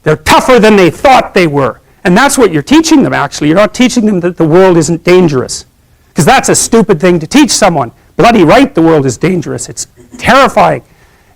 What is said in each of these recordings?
They're tougher than they thought they were. And that's what you're teaching them, actually. You're not teaching them that the world isn't dangerous. Because that's a stupid thing to teach someone. Bloody right, the world is dangerous. It's terrifying.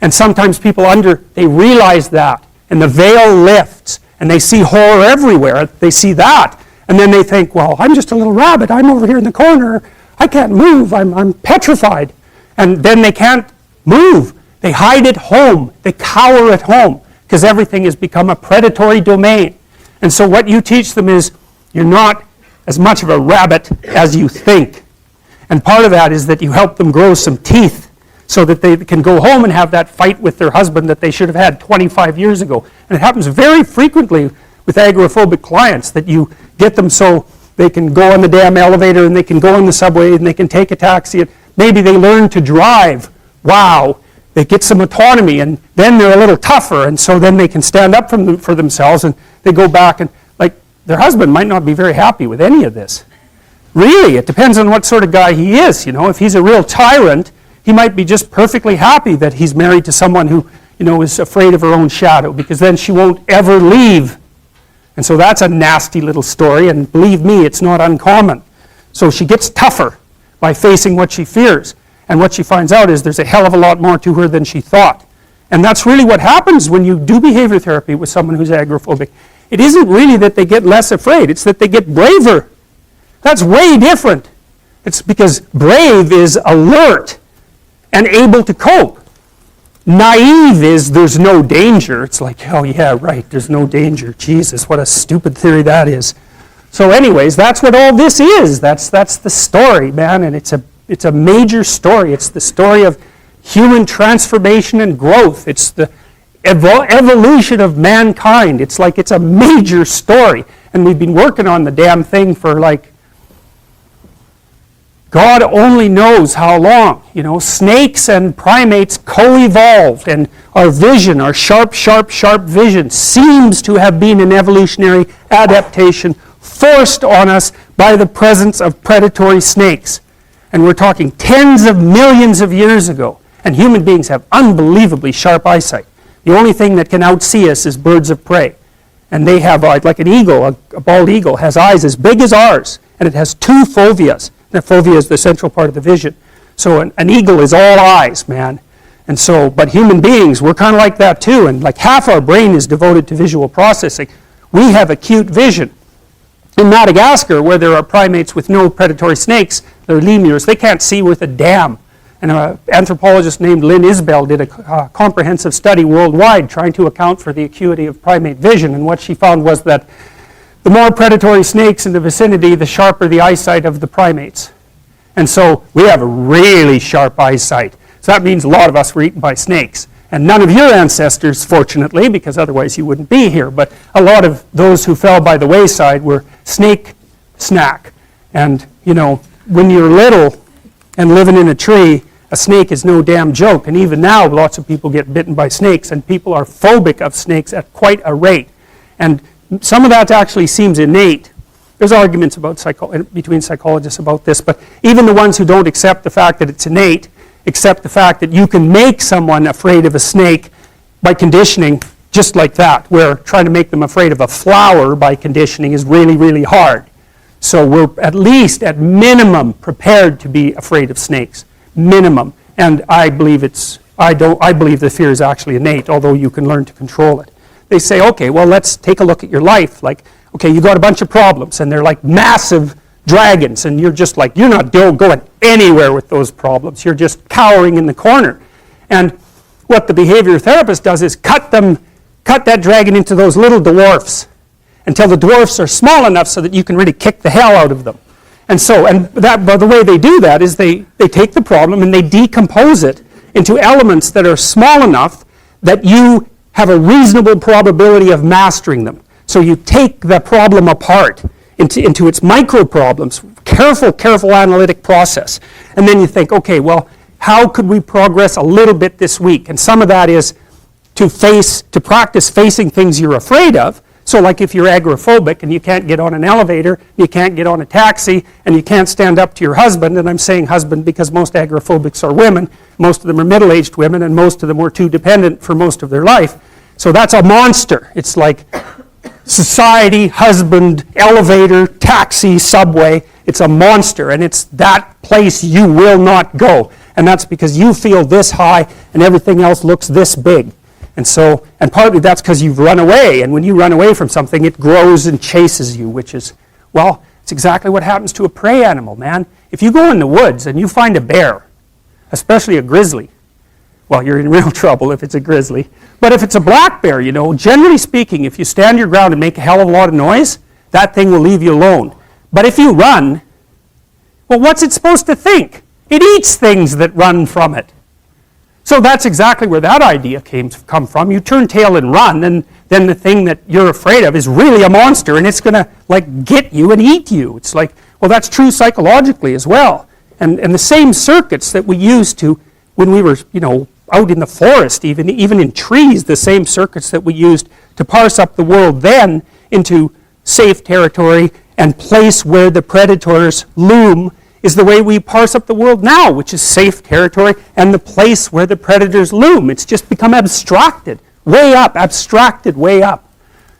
And sometimes people they realize that. And the veil lifts. And they see horror everywhere. They see that. And then they think, well, I'm just a little rabbit. I'm over here in the corner. I can't move. I'm petrified. And then they can't move. They hide at home. They cower at home. Because everything has become a predatory domain. And so what you teach them is, you're not as much of a rabbit as you think. And part of that is that you help them grow some teeth so that they can go home and have that fight with their husband that they should have had 25 years ago. And it happens very frequently with agoraphobic clients, that you get them so they can go on the damn elevator and they can go on the subway and they can take a taxi. And maybe they learn to drive. Wow. They get some autonomy, and then they're a little tougher, and so then they can stand up for themselves, and they go back, and like their husband might not be very happy with any of this. Really, it depends on what sort of guy he is. You know, if he's a real tyrant, he might be just perfectly happy that he's married to someone who, you know, is afraid of her own shadow, because then she won't ever leave. And so that's a nasty little story, and believe me, it's not uncommon. So she gets tougher by facing what she fears. And what she finds out is there's a hell of a lot more to her than she thought. And that's really what happens when you do behavior therapy with someone who's agoraphobic. It isn't really that they get less afraid, it's that they get braver. That's way different. It's because brave is alert and able to cope. Naive is there's no danger. It's like, oh yeah, right, there's no danger. Jesus, what a stupid theory that is. So anyways, that's what all this is. That's the story, man, and it's a major story. It's the story of human transformation and growth. It's the evolution of mankind. It's like it's a major story. And we've been working on the damn thing for like, God only knows how long. You know, snakes and primates co-evolved, and our vision, our sharp vision, seems to have been an evolutionary adaptation forced on us by the presence of predatory snakes. And we're talking tens of millions of years ago. And human beings have unbelievably sharp eyesight. The only thing that can outsee us is birds of prey. And they have, like an eagle, a bald eagle, has eyes as big as ours. And it has two foveas. The fovea is the central part of the vision. So an eagle is all eyes, man. And so, but human beings, we're kind of like that too. And like half our brain is devoted to visual processing. We have acute vision. In Madagascar, where there are primates with no predatory snakes, they're lemurs, they can't see worth a damn. And an anthropologist named Lynn Isbell did a comprehensive study worldwide trying to account for the acuity of primate vision. And what she found was that the more predatory snakes in the vicinity, the sharper the eyesight of the primates. And so we have a really sharp eyesight. So that means a lot of us were eaten by snakes. And none of your ancestors, fortunately, because otherwise you wouldn't be here, but a lot of those who fell by the wayside were snake snack. And, you know, when you're little and living in a tree, a snake is no damn joke. And even now, lots of people get bitten by snakes, and people are phobic of snakes at quite a rate. And some of that actually seems innate. There's arguments about between psychologists about this, but even the ones who don't accept the fact that it's innate, accept the fact that you can make someone afraid of a snake by conditioning just like that, where trying to make them afraid of a flower by conditioning is really, really hard. So we're at least, at minimum, prepared to be afraid of snakes. Minimum. And I believe I believe the fear is actually innate, although you can learn to control it. They say, okay, well, let's take a look at your life. Like, okay, you got a bunch of problems, and they're like massive dragons, and you're just like, you're not going anywhere with those problems. You're just cowering in the corner. And what the behavior therapist does is cut that dragon into those little dwarfs until the dwarfs are small enough so that you can really kick the hell out of them. And so, but the way they do that is they take the problem and they decompose it into elements that are small enough that you have a reasonable probability of mastering them. So you take the problem apart into its micro problems, careful analytic process. And then you think, okay, well, how could we progress a little bit this week? And some of that is to practice facing things you're afraid of. So like if you're agoraphobic and you can't get on an elevator, you can't get on a taxi, and you can't stand up to your husband, and I'm saying husband because most agoraphobics are women, most of them are middle-aged women, and most of them were too dependent for most of their life. So that's a monster. It's like society, husband, elevator, taxi, subway. It's a monster, and it's that place you will not go. And that's because you feel this high and everything else looks this big. And so, and partly that's because you've run away, and when you run away from something, it grows and chases you, which is, well, it's exactly what happens to a prey animal, man. If you go in the woods and you find a bear, especially a grizzly, well, you're in real trouble if it's a grizzly. But if it's a black bear, you know, generally speaking, if you stand your ground and make a hell of a lot of noise, that thing will leave you alone. But if you run, well, what's it supposed to think? It eats things that run from it. So that's exactly where that idea come from. You turn tail and run, and then the thing that you're afraid of is really a monster, and it's going to like get you and eat you. It's like, well, that's true psychologically as well. And the same circuits that we used to, when we were, you know, out in the forest, even in trees, the same circuits that we used to parse up the world then into safe territory and place where the predators loom is the way we parse up the world now, which is safe territory and the place where the predators loom. It's just become abstracted, way up, abstracted way up.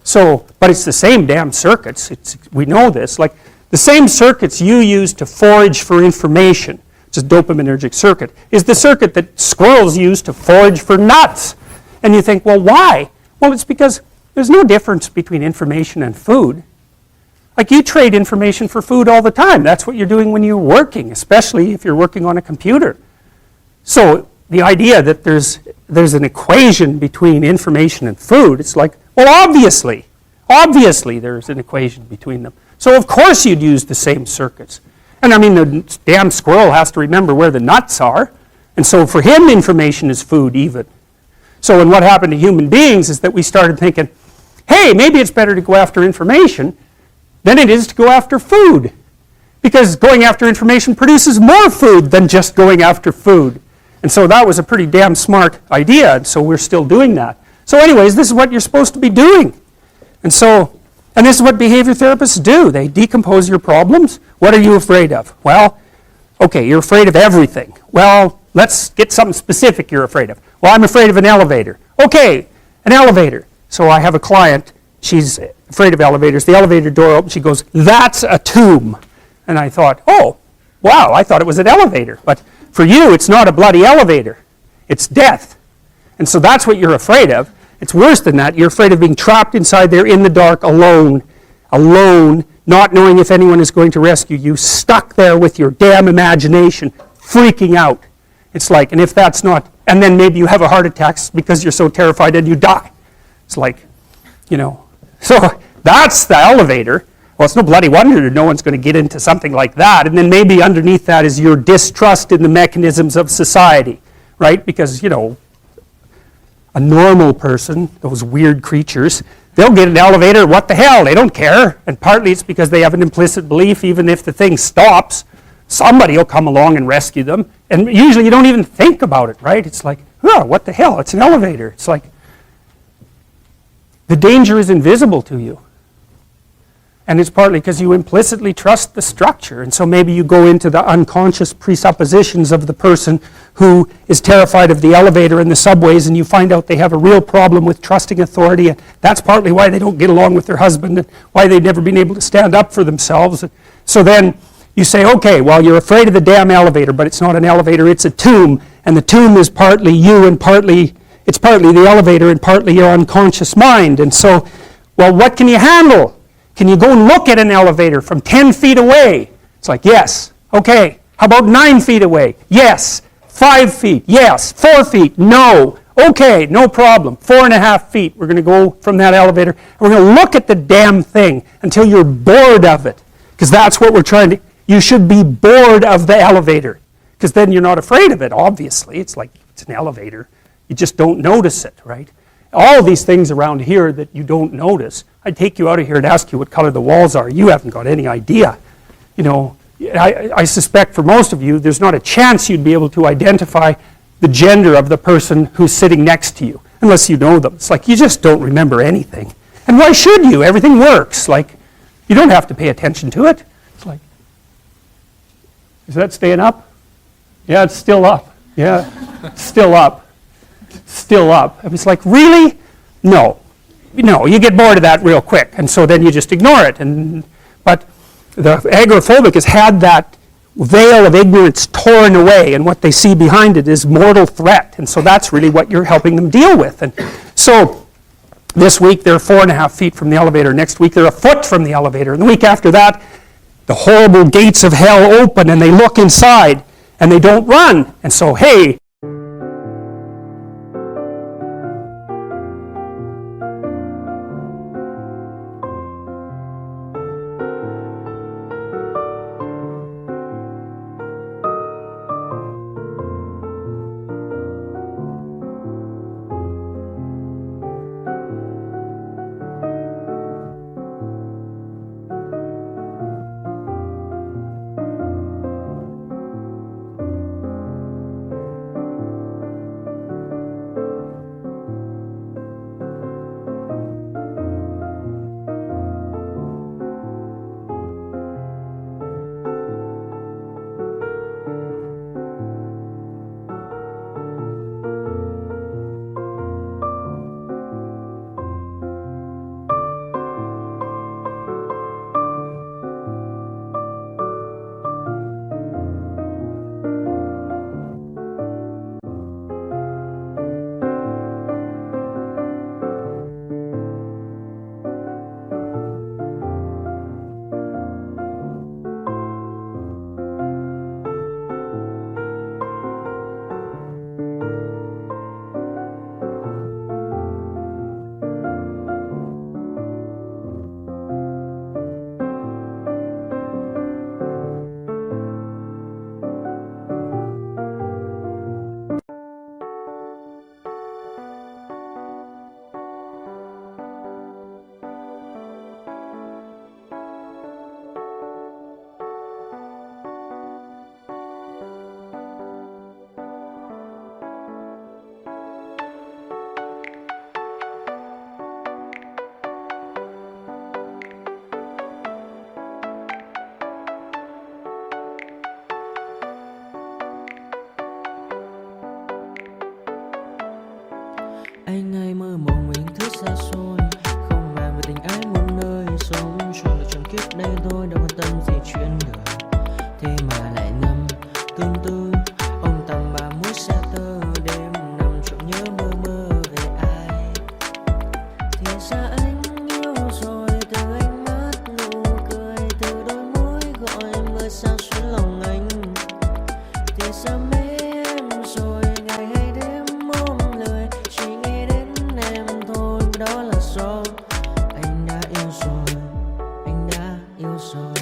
So, but it's the same damn circuits. We know this. Like the same circuits you use to forage for information, which is dopaminergic circuit, is the circuit that squirrels use to forage for nuts. And you think, well, why? Well, it's because there's no difference between information and food. Like you trade information for food all the time. That's what you're doing when you're working, especially if you're working on a computer. So the idea that there's an equation between information and food, it's like, well, obviously there's an equation between them. So of course you'd use the same circuits. And I mean, the damn squirrel has to remember where the nuts are. And so for him, information is food even. So and what happened to human beings is that we started thinking, hey, maybe it's better to go after information than it is to go after food. Because going after information produces more food than just going after food. And so that was a pretty damn smart idea, and so we're still doing that. So anyways, this is what you're supposed to be doing. And this is what behavior therapists do. They decompose your problems. What are you afraid of? Well, okay, you're afraid of everything. Well, let's get something specific you're afraid of. Well, I'm afraid of an elevator. Okay, an elevator. So I have a client, she's afraid of elevators. The elevator door opens, she goes, that's a tomb. And I thought, oh, wow, I thought it was an elevator. But for you, it's not a bloody elevator. It's death. And so that's what you're afraid of. It's worse than that. You're afraid of being trapped inside there in the dark, alone, not knowing if anyone is going to rescue you, stuck there with your damn imagination, freaking out. It's like, and if that's not, and then maybe you have a heart attack because you're so terrified and you die. It's like, you know, so that's the elevator. Well, it's no bloody wonder that no one's going to get into something like that. And then maybe underneath that is your distrust in the mechanisms of society, right? Because, you know, a normal person, those weird creatures, they'll get an elevator, what the hell, they don't care. And partly it's because they have an implicit belief, even if the thing stops, somebody will come along and rescue them. And usually you don't even think about it, right? It's like, oh, what the hell, it's an elevator. It's like, the danger is invisible to you. And it's partly because you implicitly trust the structure. And so maybe you go into the unconscious presuppositions of the person who is terrified of the elevator and the subways, and you find out they have a real problem with trusting authority. And that's partly why they don't get along with their husband and why they've never been able to stand up for themselves. So then you say, okay, well, you're afraid of the damn elevator, but it's not an elevator, it's a tomb. And the tomb is partly you and it's partly the elevator and partly your unconscious mind. And so, well, what can you handle? Can you go and look at an elevator from 10 feet away? It's like, yes. Okay. How about 9 feet away? Yes. 5 feet? Yes. 4 feet? No. Okay, no problem. 4.5 feet. We're going to go from that elevator. And we're going to look at the damn thing until you're bored of it. Because that's what we're trying to... You should be bored of the elevator. Because then you're not afraid of it, obviously. It's like, it's an elevator. You just don't notice it, right? All these things around here that you don't notice, I'd take you out of here and ask you what color the walls are. You haven't got any idea. You know, I suspect for most of you, there's not a chance you'd be able to identify the gender of the person who's sitting next to you, unless you know them. It's like you just don't remember anything. And why should you? Everything works. Like, you don't have to pay attention to it. It's like, is that staying up? Yeah, it's still up. Yeah, it's still up. Still up. And it's like, really? No. No, you get bored of that real quick, and so then you just ignore it. But the agoraphobic has had that veil of ignorance torn away, and what they see behind it is mortal threat, and so that's really what you're helping them deal with. And so this week they're 4.5 feet from the elevator, next week they're a foot from the elevator, and the week after that the horrible gates of hell open and they look inside and they don't run, and so hey, Anh hay mơ mộng mình thứ xa xôi, không màng về tình ái muôn nơi, sống cho là trọn kiếp đây thôi, đâu quan tâm gì chuyện đời. Thế mà lại nằm tương tư, ông tầm bà mút xe tơ, đêm nằm trộm nhớ mơ mơ về ai. Thì ra anh yêu rồi, từ ánh mắt nụ cười, từ đôi môi gọi mưa sao xuyến lòng anh. Thì ra mê em rồi, ngày hay đêm ôm lời, chỉ nghĩ đến em thôi, đó là do anh đã yêu rồi, anh đã yêu rồi,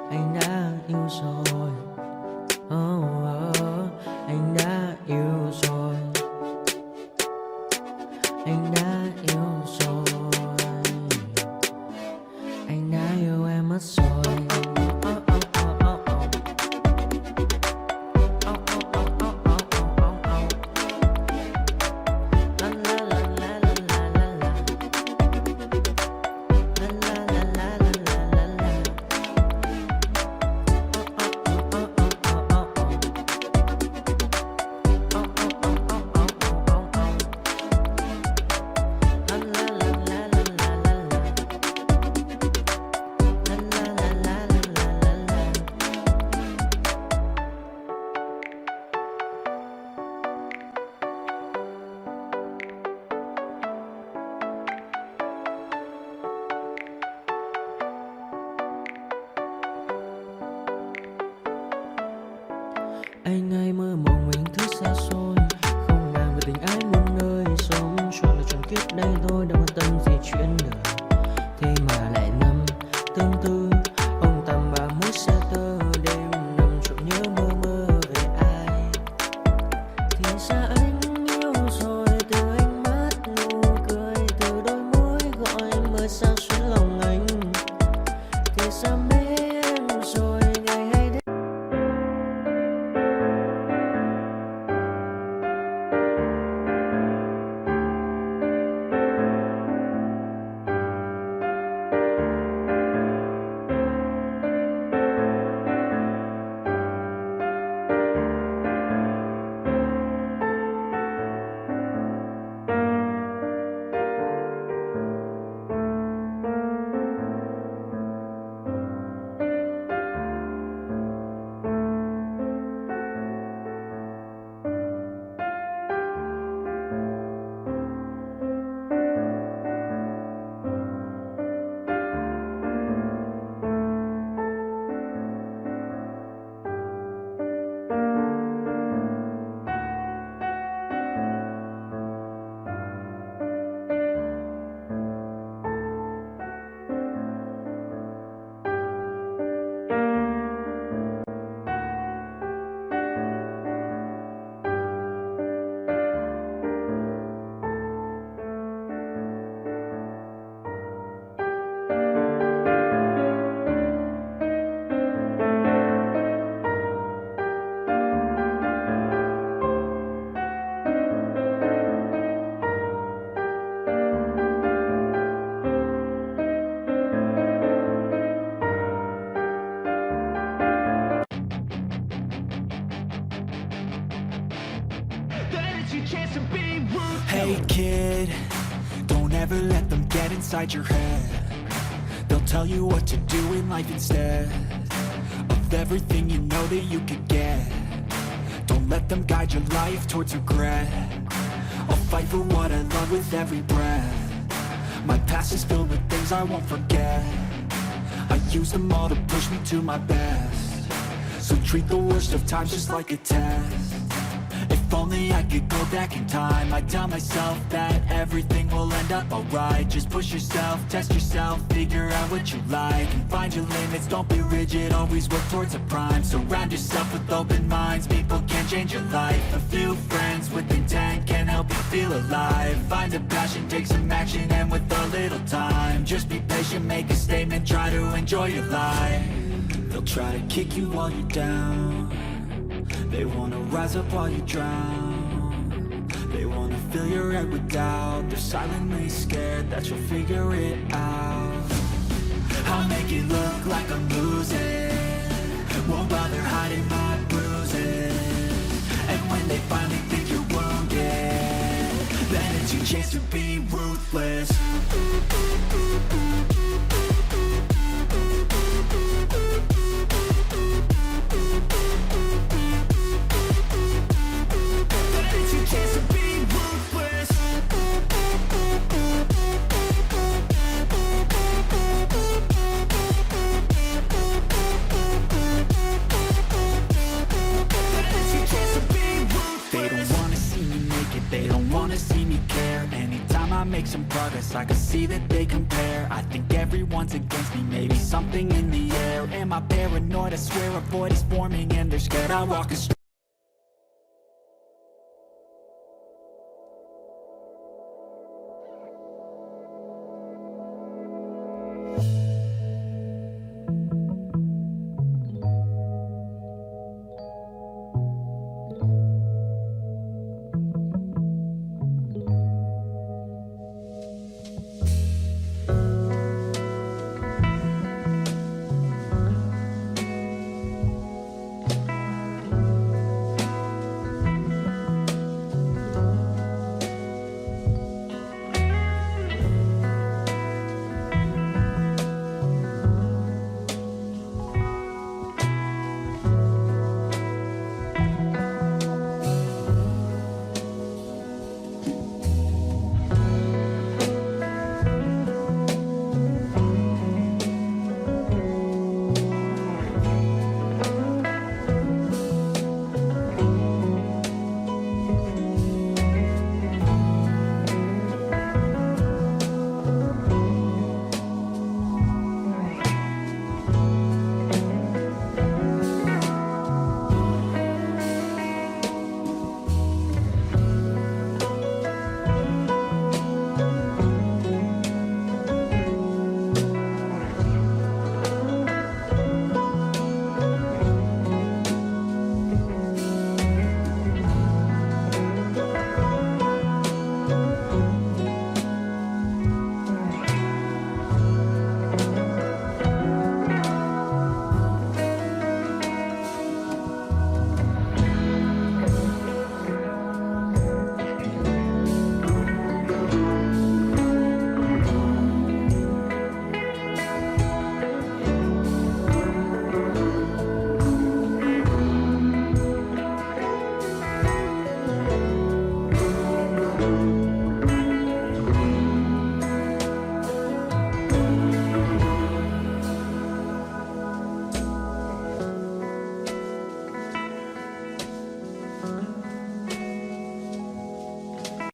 anh đã yêu rồi. Anh đã yêu rồi, anh đã yêu rồi, anh đã yêu em mất rồi. Anh hay mơ mộng mình thứ xa xôi, không màng về tình ái muôn nơi, sống cho là trọn kiếp đây thôi, đâu quan tâm gì chuyện đời. Thế mà lại nằm tương tư, ông tầm bà mút xe tơ, đêm nằm trộm nhớ mơ mơ về ai. Thì ra anh yêu rồi, từ ánh mắt nụ cười, từ đôi môi gọi mưa sao xuyến lòng anh. Thì ra mê em rồi, ngày hay đêm never let them get inside your head. They'll tell you what to do in life instead of everything you know that you could get. Don't let them guide your life towards regret. I'll fight for what I love with every breath. My past is filled with things I won't forget. I use them all to push me to my best. So treat the worst of times just like a test. If only I could go back in time, I'd tell myself that everything will end up alright. Just push yourself, test yourself, figure out what you like, and find your limits, don't be rigid, always work towards a prime. Surround yourself with open minds, people can change your life. A few friends with intent can help you feel alive. Find a passion, take some action, and with a little time, just be patient, make a statement, try to enjoy your life. They'll try to kick you while you're down. They wanna rise up while you drown. They wanna fill your head with doubt. They're silently scared that you'll figure it out. I'll make it look like I'm losing, won't bother hiding my bruises. And when they finally think you're wounded, then it's your chance to be ruthless. They don't wanna see me care. Anytime I make some progress, I can see that they compare. I think everyone's against me, maybe something in the air. Am I paranoid? I swear a void is forming and they're scared I walk a